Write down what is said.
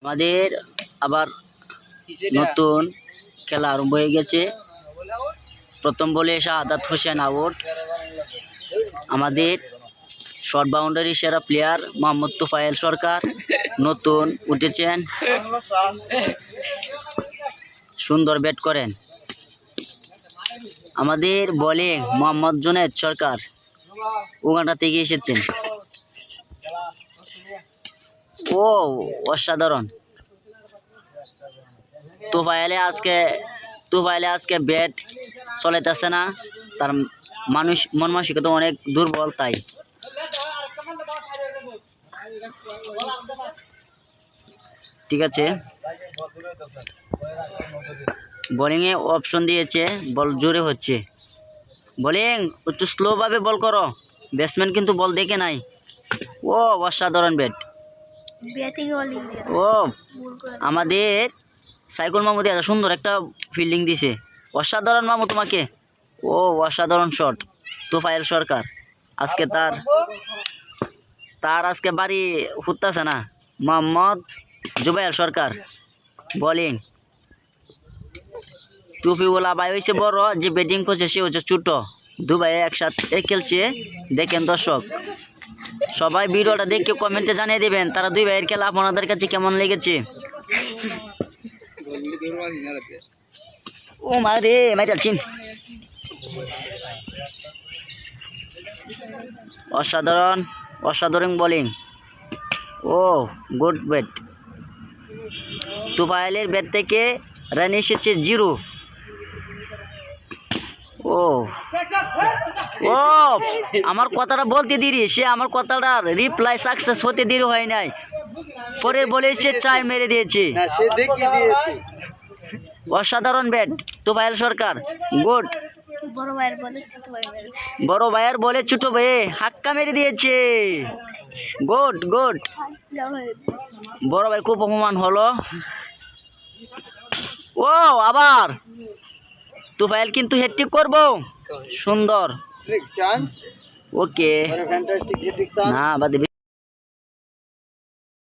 আমাদের আবার নতুন খেলা আরম্ভ হয়ে গেছে। প্রথম বলে শাহাদাত হোসেন আউট। আমাদের শর্ট বাউন্ডারি সেরা প্লেয়ার মোহাম্মদ তোফায়েল সরকার নতুন উঠেছেন, সুন্দর ব্যাট করেন। আমাদের বোলিং মোহাম্মদ জুনেদ সরকার উগান্ডা থেকে এসেছেন। ও অসাধারণ! তোফায়েলে আজকে ব্যাট চলাইতেছে না, তার মন মানসিকতা অনেক দুর্বল। তাই ঠিক আছে, বোলিংয়ে অপশন দিয়েছে, বল জোরে হচ্ছে। বোলিং একটু স্লোভাবে বল করো, ব্যাটসম্যান কিন্তু বল দেখে নাই। ও অসাধারণ ব্যাট! ও আমাদের সাইকুল মাহমুদ এত সুন্দর একটা ফিল্ডিং দিছে। অসাধারণ মামু তোমাকে। ও অসাধারণ শট তোফায়েল সরকার। আজকে তার আজকে বাড়ি ফুটতেছে না। মোহাম্মদ জুবায়েল সরকার বোলিং। টুপিওয়ালা ভাই হয়েছে বড়, যে ব্যাটিং করছে সে হচ্ছে ছোট। দু ভাই একসাথে খেলছে। দেখেন দর্শক, সবাই ভিডিওটা দেখে কমেন্টে জানিয়ে দেবেন তারা দুই ভাইয়ের খেলা আপনাদের কাছে কেমন লেগেছে। ও মারে মাইরালছিন। অসাধারণ বোলিং। ও গুড ব্যাট। তোফায়েলের ব্যাট থেকে রান এসেছে 0। ও ও আমার কথাটা বলতে দেরি, সে আমার কথাটার রিপ্লাই সাকসেস হতে দেরি হয় নাই। পরের বলে সে 4 মেরে দিয়েছে। অসাধারণ ব্যাট তোফায়েল সরকার, গুড। বড় ভাইয়ের বলে ছোট ভাইয়ে হাক্কা মেরে দিয়েছে। গুড। বড় ভাই খুব অপমান হলো। ও আবার তোফায়েল কিন্তু হ্যাট্রিক করবো। সুন্দর। ওকে না বাদে